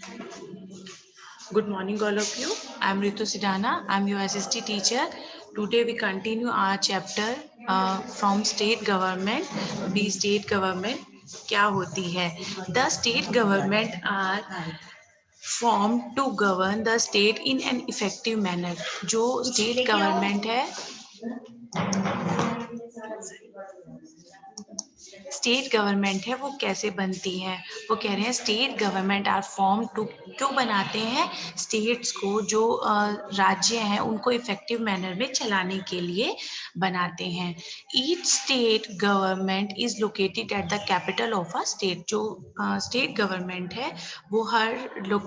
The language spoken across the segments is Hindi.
Good morning, all of you. I'm Ritu Sidana. I'm your SST teacher. Today we continue our chapter from state government. The state government क्या होती है? The state government are formed to govern the state in an effective manner. जो state government है, स्टेट गवर्नमेंट है वो कैसे बनती है? वो कह रहे हैं state government are form to, क्यों बनाते हैं? स्टेट्स को जो राज्य हैं उनको इफेक्टिव मैनर में चलाने के लिए बनाते हैं। Each state government is located at the capital of a state. जो स्टेट गवर्नमेंट है वो हर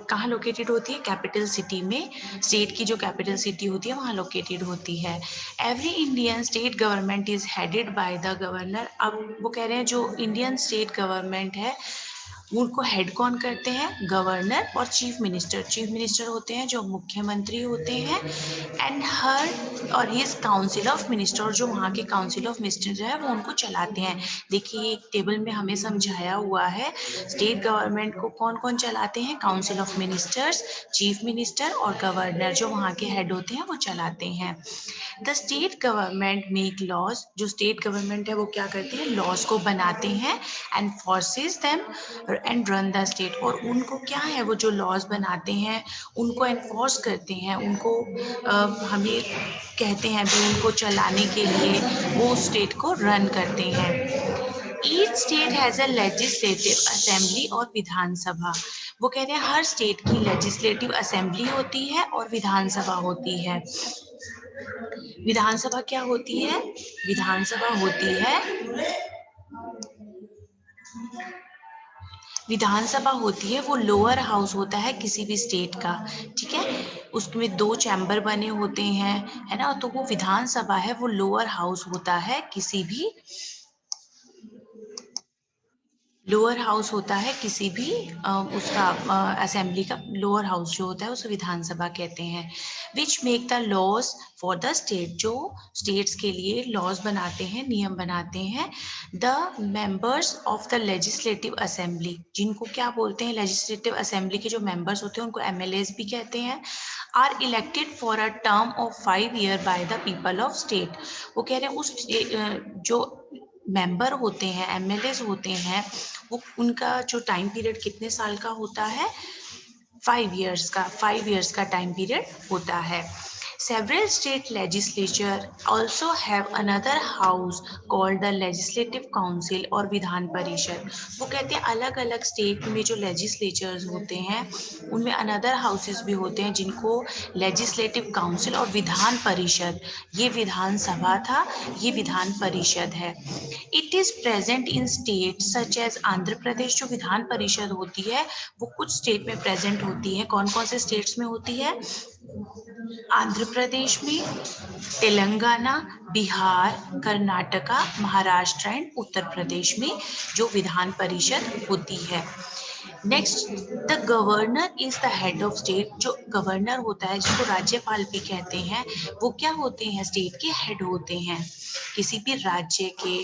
कहाँ लोकेटेड होती है? कैपिटल सिटी में। स्टेट की जो कैपिटल सिटी होती है वहाँ लोकेटेड होती है। Every Indian state government is headed by the governor. अब वो कह रहे हैं जो इंडियन स्टेट गवर्नमेंट है उनको हेड कौन करते हैं? गवर्नर और चीफ मिनिस्टर। चीफ मिनिस्टर होते हैं जो मुख्यमंत्री होते हैं, एंड हर और हिज काउंसिल ऑफ मिनिस्टर, और जो वहाँ के काउंसिल ऑफ मिनिस्टर जो है वो उनको चलाते हैं। देखिए एक टेबल में हमें समझाया हुआ है स्टेट गवर्नमेंट को कौन कौन चलाते हैं? Council of ministers, chief minister और गवर्नर, जो वहाँ के हेड होते हैं वो चलाते हैं। The state government make laws. जो स्टेट गवर्नमेंट है वो क्या करती है? लॉज को बनाते हैं, and forces them and run the state. और उनको क्या है, वो जो लॉज बनाते हैं उनको एनफोर्स करते हैं, उनको हमें कहते हैं भी उनको चलाने के लिए वो स्टेट को रन करते हैं। Each state has a legislative assembly और विधानसभा। वो कहते हैं हर स्टेट की लेजिस्लेटिव असेंबली होती है और विधानसभा होती है। विधानसभा क्या होती है? विधानसभा होती है, विधानसभा होती है वो लोअर हाउस होता है किसी भी स्टेट का, ठीक है। उसमें 2 चैम्बर बने होते हैं, है ना। तो वो विधानसभा है वो लोअर हाउस होता है किसी भी, लोअर हाउस होता है किसी भी उसका असेंबली का लोअर हाउस जो होता है उसे विधानसभा कहते हैं। Which make the laws for the state. जो स्टेट्स के लिए लॉज बनाते हैं, नियम बनाते हैं। The members of the legislative assembly, जिनको क्या बोलते हैं? लेजिस्लेटिव असेंबली के जो मेंबर्स होते हैं उनको एमएलएस भी कहते हैं। Are elected for a term of 5 year by the people of state. वो कह रहे हैं उस जो मेंबर होते हैं, एमएलएस होते हैं, वो उनका जो टाइम पीरियड कितने साल का होता है? 5 ईयर्स का टाइम पीरियड होता है। Several state legislature also have another house called the Legislative Council और विधान परिषद। वो कहते हैं अलग अलग स्टेट में जो लेजिस्लेचर्स होते हैं उनमें अनदर हाउसेस भी होते हैं जिनको लेजिस्लेटिव काउंसिल और विधान परिषद, ये विधान सभा था, ये विधान परिषद है। It is present in state such as Andhra Pradesh. जो विधान परिषद होती है वो कुछ स्टेट में प्रेजेंट होती है। कौन कौन से स्टेट्स में होती है? आंध्र प्रदेश में, तेलंगाना, बिहार, कर्नाटका, महाराष्ट्र एंड उत्तर प्रदेश में जो विधान परिषद होती है। Next, the governor is the head of state. जो गवर्नर होता है जिसको राज्यपाल भी कहते हैं, वो क्या होते हैं? स्टेट के हेड होते हैं, किसी भी राज्य के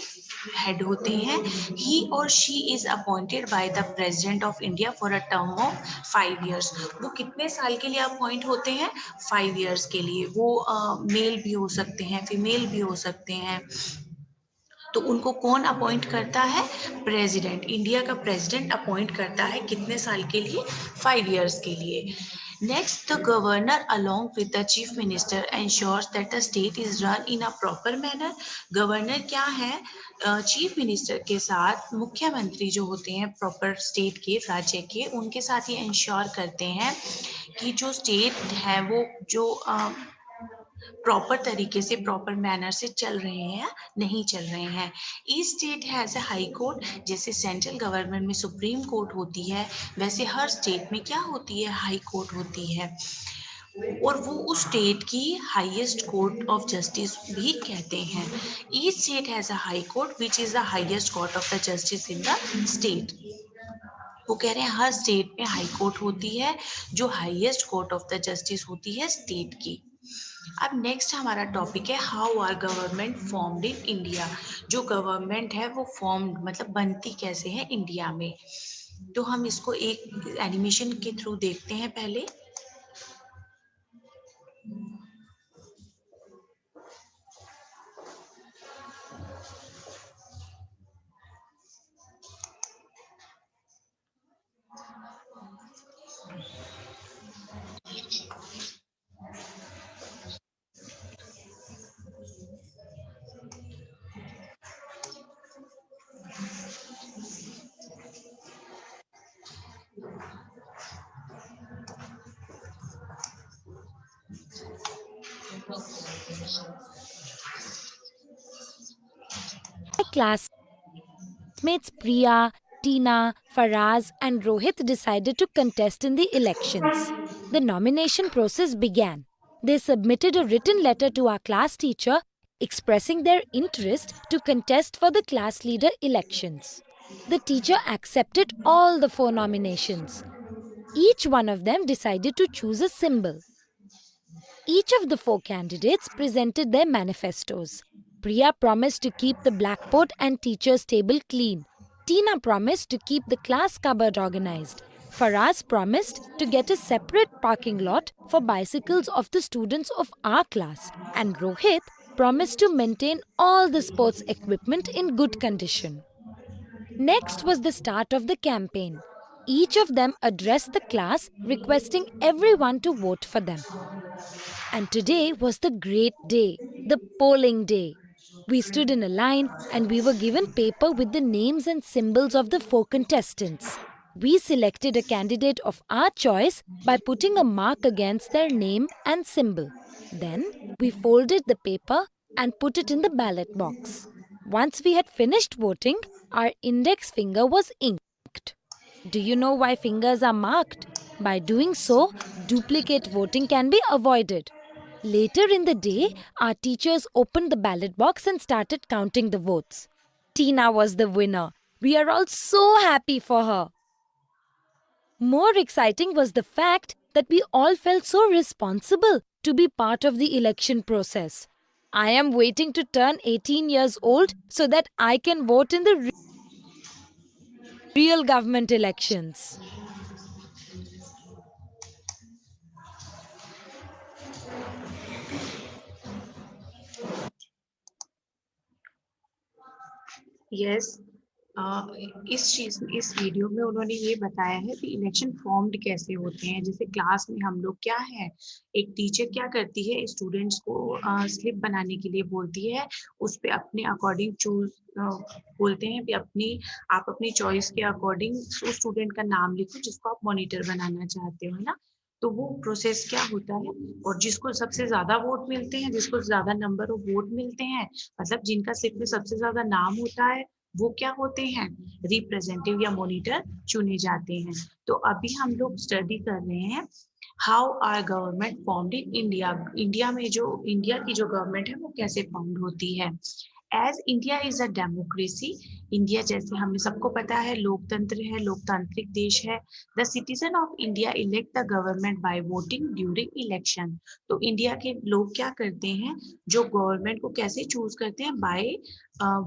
हेड होते हैं। ही और she is appointed by the president of India for a term of 5 years. वो कितने साल के लिए अपॉइंट होते हैं? 5 ईयर्स के लिए। वो मेल भी हो सकते हैं, फीमेल भी हो सकते हैं। तो उनको कौन अपॉइंट करता है? प्रेसिडेंट। इंडिया का प्रेसिडेंट अपॉइंट करता है कितने साल के लिए? 5 ईयर्स के लिए। Next, the governor along with the chief minister ensures that the state is run in a proper manner. Governor क्या है? चीफ मिनिस्टर के साथ मुख्यमंत्री जो होते हैं प्रॉपर स्टेट के, राज्य के, उनके साथ ये इंश्योर करते हैं कि जो स्टेट है वो जो प्रॉपर तरीके से, प्रॉपर मैनर से चल रहे हैं या नहीं चल रहे हैं। Each state has a high court. जैसे सेंट्रल गवर्नमेंट में सुप्रीम कोर्ट होती है, वैसे हर स्टेट में क्या होती है? हाई कोर्ट होती है, और वो उस स्टेट की हाईएस्ट कोर्ट ऑफ जस्टिस भी कहते हैं। Each state has a high court which is the highest court of the justice in the state. वो कह रहे हैं हर स्टेट में हाई कोर्ट होती है जो highest court of the justice होती है स्टेट की। अब नेक्स्ट हमारा टॉपिक है how are government formed in India. जो गवर्नमेंट है वो फॉर्म्ड मतलब बनती कैसे है इंडिया में। तो हम इसको एक एनिमेशन के थ्रू देखते हैं पहले। Classmates Priya, Tina, Faraz, and Rohit decided to contest in the elections. The nomination process began. They submitted a written letter to our class teacher expressing their interest to contest for the class leader elections. The teacher accepted all the 4 nominations. Each one of them decided to choose a symbol. Each of the 4 candidates presented their manifestos. Priya promised to keep the blackboard and teacher's table clean. Tina promised to keep the class cupboard organized. Faraz promised to get a separate parking lot for bicycles of the students of our class. And Rohit promised to maintain all the sports equipment in good condition. Next was the start of the campaign. Each of them addressed the class requesting everyone to vote for them. And today was the great day, the polling day. We stood in a line and we were given paper with the names and symbols of the 4 contestants. We selected a candidate of our choice by putting a mark against their name and symbol. Then we folded the paper and put it in the ballot box. Once we had finished voting, our index finger was inked. Do you know why fingers are marked? By doing so, duplicate voting can be avoided. Later in the day, our teachers opened the ballot box and started counting the votes. Tina was the winner. We are all so happy for her. More exciting was the fact that we all felt so responsible to be part of the election process. I am waiting to turn 18 years old so that I can vote in the real government elections. Yes, इस वीडियो में उन्होंने ये बताया है कि इलेक्शन फॉर्म्ड कैसे होते हैं। जैसे क्लास में हम लोग क्या है, एक टीचर क्या करती है, स्टूडेंट्स को स्लिप बनाने के लिए बोलती है, उस पे अपने अकॉर्डिंग चूज बोलते हैं कि आप अपनी चॉइस के अकॉर्डिंग उस स्टूडेंट का नाम लिखो जिसको आप मॉनिटर बनाना चाहते हो, है ना। तो वो प्रोसेस क्या होता है, और जिसको सबसे ज्यादा वोट मिलते हैं, जिसको ज्यादा नंबर ऑफ वोट मिलते हैं, मतलब जिनका स्लिप में सबसे ज्यादा नाम होता है, वो क्या होते हैं, रिप्रेजेंटेटिव या मॉनिटर चुने जाते हैं। तो अभी हम लोग स्टडी कर रहे हैं how are government formed in India. India की जो गवर्नमेंट है वो कैसे फॉर्म्ड होती है। As India is a democracy, India जैसे हमें सबको पता है लोकतंत्र है, लोकतांत्रिक देश है। The citizen of India elect the government by voting during election. तो इंडिया के लोग क्या करते हैं, जो गवर्नमेंट को कैसे चूज करते हैं, बाय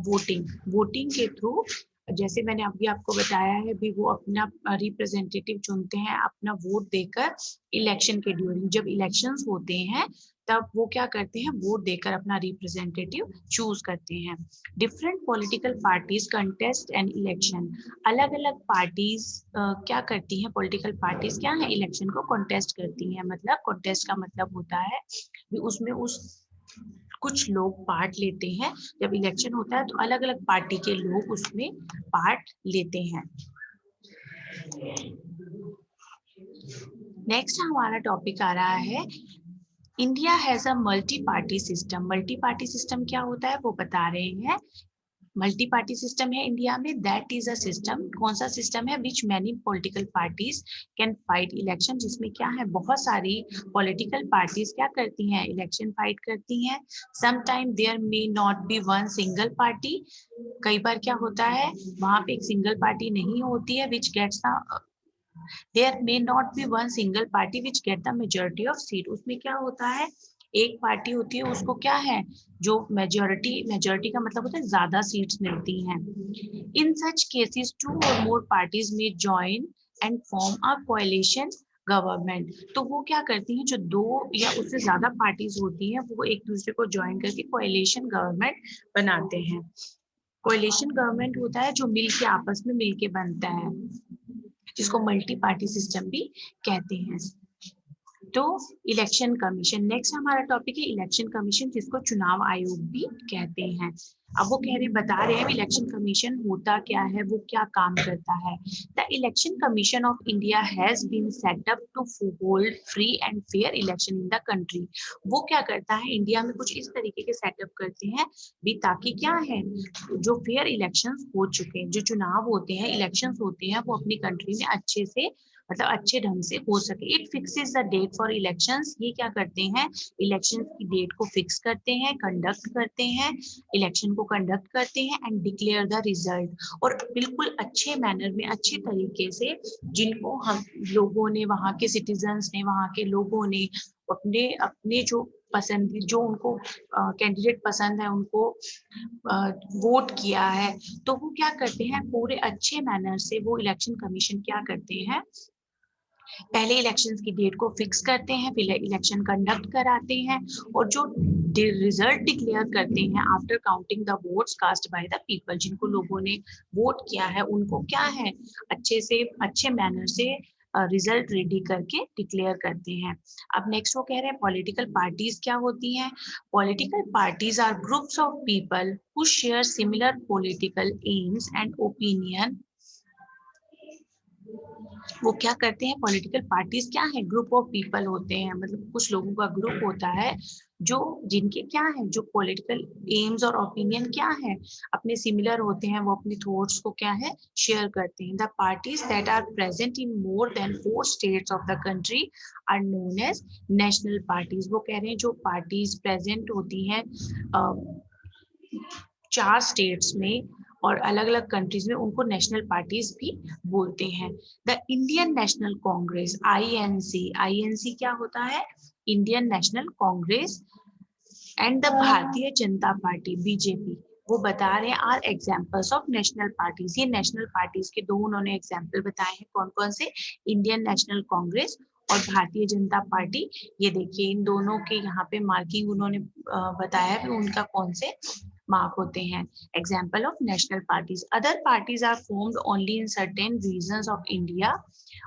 वोटिंग के थ्रू। जैसे मैंने अभी आपको बताया है भी, वो अपना रिप्रेजेंटेटिव चुनते हैं अपना वोट देकर इलेक्शन के ड्यूरिंग। जब इलेक्शंस होते हैं तब वो क्या करते हैं, वोट देकर अपना रिप्रेजेंटेटिव चूज करते हैं। Different political parties contest and election. अलग अलग पार्टीज क्या करती हैं, पॉलिटिकल पार्टीज क्या है, इलेक्शन को कॉन्टेस्ट करती हैं। मतलब कॉन्टेस्ट का मतलब होता है कि उसमें कुछ लोग पार्ट लेते हैं। जब इलेक्शन होता है तो अलग अलग पार्टी के लोग उसमें पार्ट लेते हैं। नेक्स्ट हमारा टॉपिक आ रहा है, India has a multi party system. Multi party system क्या होता है वो बता रहे हैं। मल्टी पार्टी सिस्टम है इंडिया में, दैट इज अ सिस्टम। कौन सा सिस्टम है, which many political parties can fight election, जिसमें क्या है, बहुत सारी पॉलिटिकल पार्टीज क्या करती हैं, इलेक्शन फाइट करती हैं। Sometime there may not be one single party. कई बार क्या होता है, वहां पे एक सिंगल पार्टी नहीं होती है, which gets there may not be one single party which get the majority of seat। उसमें क्या होता है, एक पार्टी होती है उसको क्या है, जो मेजोरिटी का मतलब होता है ज्यादा सीट्स मिलती हैं। इन such cases 2 or more parties may join and form a coalition government. तो वो क्या करती हैं, जो 2 या उससे ज्यादा पार्टीज होती हैं वो एक दूसरे को ज्वाइन करके कोएलिशन गवर्नमेंट बनाते हैं। कोएलिशन गवर्नमेंट होता है जो मिल के आपस में मिल के बनता है, जिसको मल्टी पार्टी सिस्टम भी कहते हैं। तो इलेक्शन कमीशन, नेक्स्ट हमारा टॉपिक है इलेक्शन कमीशन, जिसको चुनाव आयोग भी कहते हैं। अब वो बता रहे हैं इलेक्शन कमीशन होता क्या है, वो क्या काम करता है। The Election Commission of India has been set up to hold free and fair election in the country. वो क्या करता है, इंडिया में कुछ इस तरीके के सेटअप करते हैं भी, ताकि क्या है, जो फेयर इलेक्शंस हो चुके हैं, जो चुनाव होते हैं, इलेक्शंस होते हैं, वो अपनी कंट्री में अच्छे से मतलब अच्छे ढंग से हो सके। It fixes the date for elections. ये क्या करते हैं, इलेक्शन की डेट को फिक्स करते हैं, कंडक्ट करते हैं, इलेक्शन को कंडक्ट करते हैं एंड डिक्लेयर द रिजल्ट। और बिल्कुल अच्छे मैनर में, अच्छे तरीके से, जिनको हम लोगों ने, वहाँ के सिटीजन्स ने, वहाँ के लोगों ने अपने अपने जो पसंद, जो उनको कैंडिडेट पसंद है, उनको वोट किया है, तो वो क्या करते हैं, पूरे अच्छे मैनर से वो इलेक्शन कमीशन क्या करते हैं, पहले इलेक्शंस की डेट को फिक्स करते हैं, फिर इलेक्शन कंडक्ट कराते हैं, और जो रिजल्ट डिक्लेयर करते हैं after counting the votes cast by the people, जिनको लोगों ने वोट किया है उनको क्या है, अच्छे से अच्छे मैनर से रिजल्ट रेडी करके डिक्लेयर करते हैं। अब नेक्स्ट वो कह रहे हैं पॉलिटिकल पार्टीज क्या होती हैं। Political parties are groups of people who share similar political aims and opinion. वो क्या करते हैं, पॉलिटिकल पार्टीज क्या है, ग्रुप ऑफ पीपल होते हैं, मतलब कुछ लोगों का ग्रुप होता है जो जिनके क्या है, जो पॉलिटिकल एम्स और ओपिनियन क्या है, अपने सिमिलर होते हैं, वो अपने थॉट्स को क्या है, शेयर करते हैं। The parties that are present in more than 4 states of the country are known as national parties. वो कह रहे हैं जो पार्टीज प्रेजेंट होती हैं 4 स्टेट्स में और अलग अलग कंट्रीज में, उनको नेशनल पार्टीज भी बोलते हैं। The Indian National Congress INC, INC क्या होता है, Indian National Congress, and the Bharatiya Janata Party BJP, वो बता रहे हैं are examples of national parties. ये नेशनल पार्टीज के 2 उन्होंने एग्जाम्पल बताए हैं, कौन कौन से, इंडियन नेशनल कांग्रेस और भारतीय जनता पार्टी। ये देखिए इन दोनों के यहाँ पे मार्किंग उन्होंने बताया कि उनका कौन से मार्क होते हैं। Example of national parties, other parties are formed only in certain regions of India.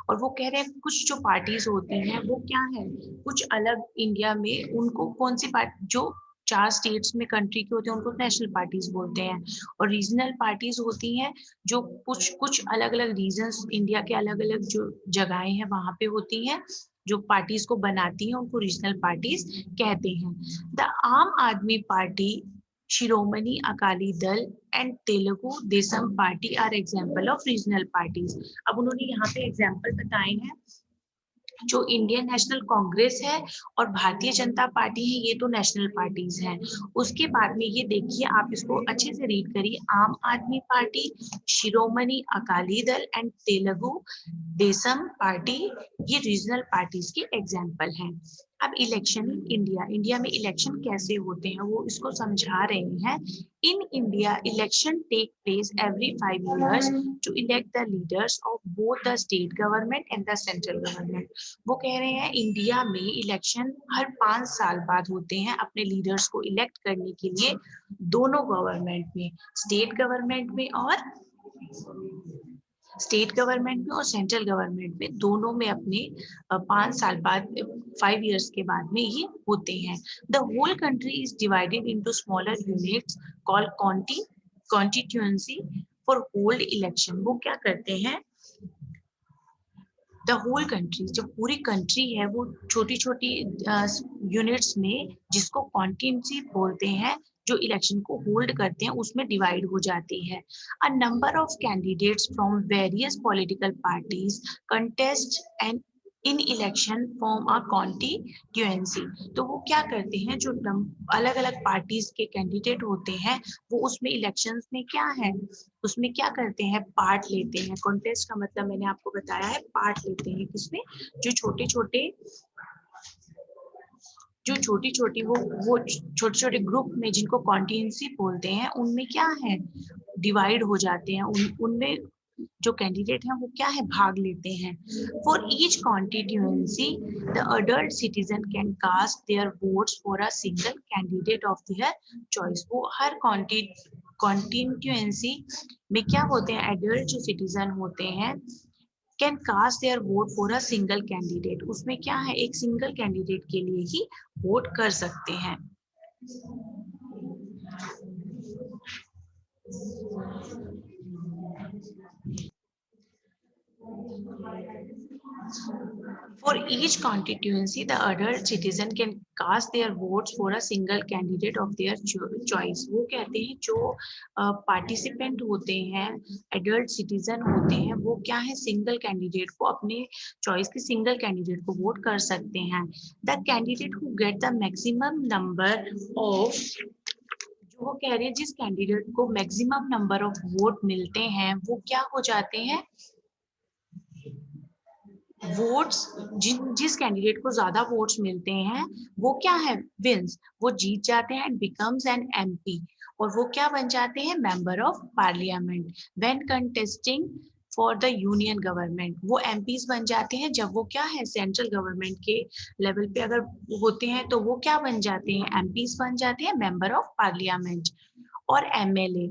और वो कह रहे हैं कुछ जो पार्टीज होती हैं वो क्या है, कुछ अलग इंडिया में, उनको कौन सी पार्टी, जो 4 स्टेट्स में कंट्री के होते हैं उनको नेशनल पार्टीज बोलते हैं। और रीजनल पार्टीज होती हैं जो कुछ कुछ अलग अलग रीजन्स, इंडिया के अलग अलग जो जगहें हैं वहां पे होती हैं, जो पार्टीज को बनाती हैं उनको रीजनल पार्टीज कहते हैं। द आम आदमी party, Shiromani Akali Dal and Telugu Desam Party are example of regional parties. अब उन्होंने यहाँ पे एग्जाम्पल बताए हैं, जो इंडियन नेशनल कांग्रेस है और भारतीय जनता पार्टी है, ये तो नेशनल पार्टीज हैं। उसके बाद में ये देखिए, आप इसको अच्छे से रीड करिए, आम आदमी party, Shiromani Akali Dal and Telugu Desam Party, ये रीजनल पार्टीज के एग्जाम्पल हैं। अब इलेक्शन इन इंडिया, इंडिया में इलेक्शन कैसे होते हैं वो इसको समझा रहे हैं। In India election take place every 5 years to elect the leaders of both the state government and the central government। वो कह रहे हैं इंडिया में इलेक्शन हर 5 साल बाद होते हैं अपने लीडर्स को इलेक्ट करने के लिए, दोनों गवर्नमेंट में, स्टेट गवर्नमेंट में और सेंट्रल गवर्नमेंट में, दोनों में अपने 5 साल बाद, 5 years के बाद में ये होते हैं। The whole country is divided into smaller units called constituency for hold election. वो क्या करते हैं, द होल कंट्री, जो पूरी कंट्री है वो छोटी छोटी यूनिट्स में, जिसको कॉन्स्टिट्यूएंसी बोलते हैं, जो इलेक्शन को होल्ड करते हैं, उसमें डिवाइड हो जाती है। A number of candidates from various political parties contest and in election form a constituency. तो वो क्या करते हैं, जो अलग अलग पार्टीज के कैंडिडेट होते हैं वो उसमें इलेक्शंस में क्या है, उसमें क्या करते हैं, पार्ट लेते हैं। कॉन्टेस्ट का मतलब मैंने आपको बताया है, पार्ट लेते हैं, किसमें, जो छोटे छोटे जो छोटी छोटी वो छोटे छोटे ग्रुप में जिनको कॉन्स्टिट्यूएंसी बोलते हैं उनमें क्या है, डिवाइड हो जाते हैं, उनमें जो कैंडिडेट हैं वो क्या है, भाग लेते हैं। For each constituency the adult citizen can cast their votes for a single candidate of their choice. वो हर कॉन्स्टिट्यूएंसी में क्या होते हैं, एडल्ट जो सिटीजन होते हैं can cast their vote for a single candidate, उसमें क्या है, एक सिंगल कैंडिडेट के लिए ही वोट कर सकते हैं। For each constituency, the adult citizen can cast their votes for a single candidate of their choice. वो कहते हैं जो पार्टिसिपेंट होते हैं, एडल्ट सिटीजन होते हैं, वो क्या है, सिंगल कैंडिडेट को, अपने चॉइस के सिंगल कैंडिडेट को वोट कर सकते हैं। The candidate who get the maximum number of, जो वो कह रहे हैं जिस कैंडिडेट को मैक्सिमम नंबर ऑफ वोट मिलते हैं वो क्या हो जाते हैं, वोट्स, जिस कैंडिडेट को ज्यादा वोट्स मिलते हैं वो क्या है, विंस, वो जीत जाते हैं, बिकम्स एन एमपी, और वो क्या बन जाते हैं, member of parliament. When contesting for the union government, वो एमपीज बन जाते हैं जब वो क्या है, सेंट्रल गवर्नमेंट के लेवल पे अगर होते हैं तो वो क्या बन जाते हैं, एमपीज बन जाते हैं, मेंबर ऑफ पार्लियामेंट। और एमएलए,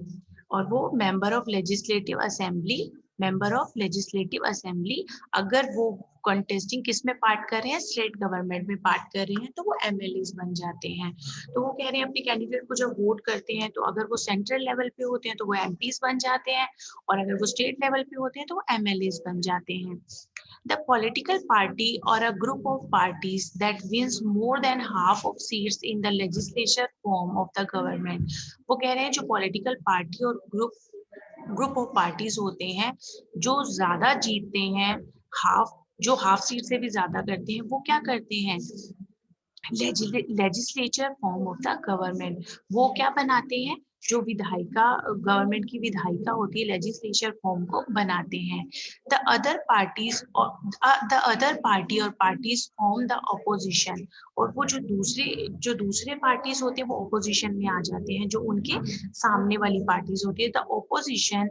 और वो member of legislative assembly, member of legislative assembly, अगर वो कंटेस्टिंग किस में पार्ट कर रहे हैं, स्टेट गवर्नमेंट में पार्ट कर रहे हैं तो वो एमएलएस बन जाते हैं। तो वो कह रहे हैं अपने कैंडिडेट को जब वोट करते हैं तो अगर वो सेंट्रल लेवल पे होते हैं तो वो एमपीज बन जाते हैं, और अगर वो स्टेट लेवल पे होते हैं तो वो एमएलएस बन जाते हैं। The political party or a group of parties that wins more than half of seats in the legislature form of the government, वो कह रहे हैं जो पॉलिटिकल पार्टी और ग्रुप ऑफ पार्टीज होते हैं जो ज्यादा जीतते हैं, हाफ, जो हाफ सीट से भी ज्यादा करते हैं, वो क्या करते हैं, legislature form of the government, वो क्या बनाते हैं, जो विधायिका, गवर्नमेंट की विधायिका होती है, लेजिस्लेचर फॉर्म को बनाते हैं। The other parties, the other party और पार्टीज फॉर्म द अपोजिशन, और वो जो दूसरे पार्टीज होते हैं वो अपोजिशन में आ जाते हैं, जो उनके सामने वाली पार्टीज होती है। The opposition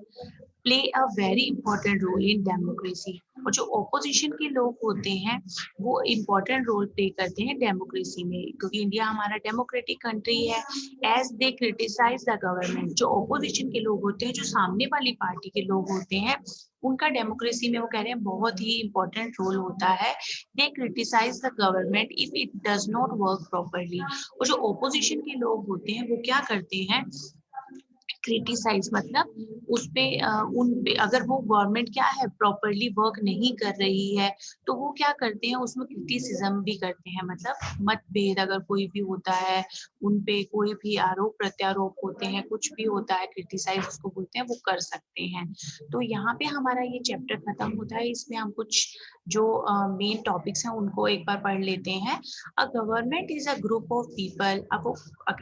play a very important role in democracy, और जो ओपोजिशन के लोग होते हैं वो इम्पोर्टेंट रोल प्ले करते हैं डेमोक्रेसी में, क्योंकि इंडिया हमारा डेमोक्रेटिक कंट्री है। As they criticise the government, जो ओपोजिशन के लोग होते हैं, जो सामने वाली पार्टी के लोग होते हैं, उनका डेमोक्रेसी में वो कह रहे हैं बहुत ही इंपॉर्टेंट रोल होता है। They criticise the government if it does not work properly, और जो ओपोजिशन के लोग होते हैं वो क्या करते हैं, क्रिटिसाइज मतलब उस पे उन पे अगर वो गवर्नमेंट क्या है, प्रॉपरली वर्क नहीं कर रही है तो वो क्या करते हैं, उसमें क्रिटिसिज्म भी करते हैं, मतलब मतभेद अगर कोई भी होता है, उन पे कोई भी आरोप प्रत्यारोप होते हैं, कुछ भी होता है, क्रिटिसाइज उसको बोलते हैं, वो कर सकते हैं। तो यहाँ पे हमारा ये चैप्टर खत्म होता है। इसमें हम कुछ जो मेन टॉपिक्स हैं उनको एक बार पढ़ लेते हैं। A government is a group of people, अब वो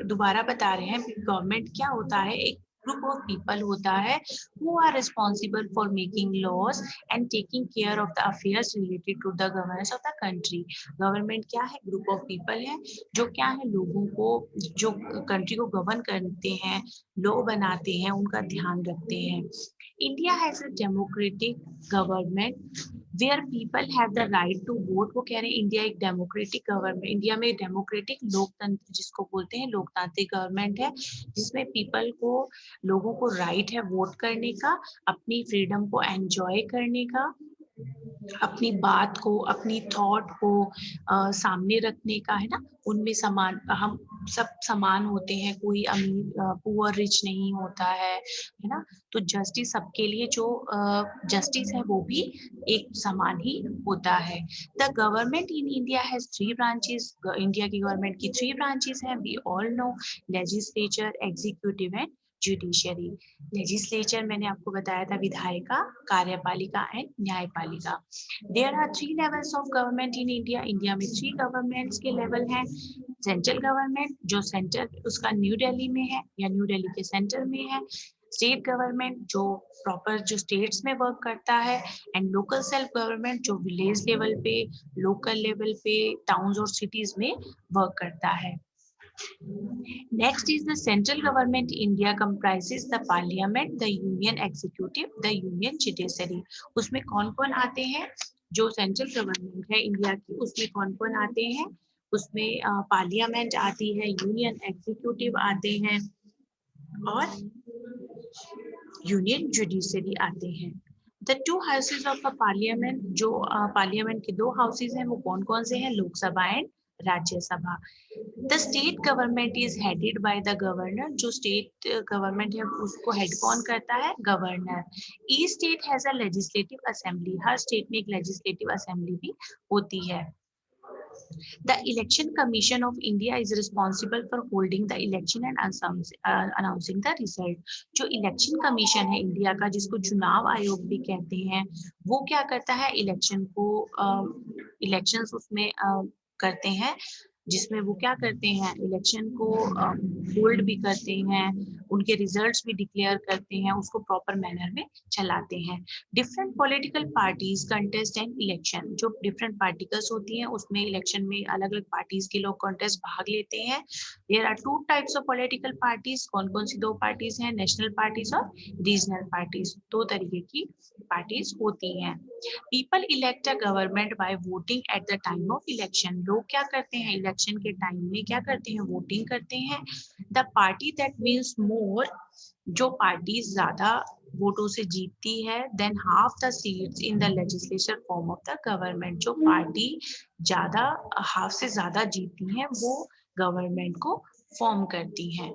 दोबारा बता रहे हैं, गवर्नमेंट क्या होता है, एक ग्रुप ऑफ पीपल होता है who are responsible for making laws and taking care of the affairs related to the governance of the country। Government क्या है, ग्रुप ऑफ पीपल है जो क्या है, लोगों को, जो कंट्री को गवर्न करते हैं, लॉ बनाते हैं, उनका ध्यान रखते हैं। India has a democratic government where people have the right to vote, वो कह रहे हैं इंडिया एक डेमोक्रेटिक गवर्नमेंट, इंडिया में डेमोक्रेटिक लोकतंत्र जिसको बोलते हैं, लोकतांत्रिक गवर्नमेंट है जिसमें पीपल को, लोगों को राइट है वोट करने का, अपनी फ्रीडम को एंजॉय करने का, अपनी बात को, अपनी थॉट को सामने रखने का, है ना, उनमें समान, हम सब समान होते हैं, कोई अमीर पुअर रिच नहीं होता है ना। तो जस्टिस सबके लिए, जो जस्टिस है वो भी एक समान ही होता है। The government in India has 3 branches, India की गवर्नमेंट की 3 ब्रांचेस हैं, we all know, legislature, executive and judiciary. Legislature मैंने आपको बताया था, विधायिका, कार्यपालिका एंड न्यायपालिका। There are 3 levels of government in India, India में 3 गवर्नमेंट्स के लेवल हैं। सेंट्रल गवर्नमेंट, जो सेंटर उसका न्यू दिल्ली में है या न्यू दिल्ली के सेंटर में है। स्टेट गवर्नमेंट जो प्रॉपर जो स्टेट्स में वर्क करता है, एंड लोकल सेल्फ गवर्नमेंट जो विलेज लेवल पे, लोकल लेवल पे, टाउन्स और सिटीज में वर्क करता है। Next is the central government. India comprises the parliament, the union executive, the union judiciary. उसमें कौन-कौन आते हैं? जो सेंट्रल गवर्नमेंट है इंडिया की, उसमें कौन-कौन आते हैं? उसमें पार्लियामेंट आती है, यूनियन एग्जीक्यूटिव आते हैं और यूनियन जुडिशरी आते हैं। The two houses of a parliament, जो पार्लियामेंट के दो हाउसेज हैं वो कौन कौन से हैं? Lok Sabha and Rajya Sabha. The state government is headed by the governor, जो स्टेट गवर्नमेंट है उसको हेड कौन करता है? Governor. Each state has a legislative assembly, her state में एक लेजिस्लेटिव असेंबली भी होती है। The Election Commission of India is responsible for holding the election and announcing the result. जो इलेक्शन कमीशन है इंडिया का, जिसको चुनाव आयोग भी कहते हैं, वो क्या करता है? इलेक्शन को इलेक्शंस उसमें करते हैं, जिसमें वो क्या करते हैं? इलेक्शन को होल्ड भी करते हैं, उनके रिजल्ट्स भी डिक्लेयर करते हैं, उसको प्रॉपर मैनर में चलाते हैं। Different political parties contest and election, जो डिफरेंट पार्टिकल्स होती हैं उसमें इलेक्शन में अलग अलग पार्टीज के लोग कंटेस्ट भाग लेते हैं। There are two types of political parties. कौन कौन सी दो पार्टीज हैं? नेशनल पार्टीज और रीजनल पार्टीज। दो तरीके की पार्टीज होती हैं। People elect a government by voting at the time of election. लोग क्या करते हैं? इलेक्शन के टाइम में क्या करते हैं? वोटिंग करते हैं। द पार्टी दैट विन्स मोर, जो पार्टी ज्यादा वोटों से जीतती है, than half the seats in the legislature form of the government, जो पार्टी ज्यादा हाफ से ज्यादा जीतती है वो गवर्नमेंट को फॉर्म करती हैं।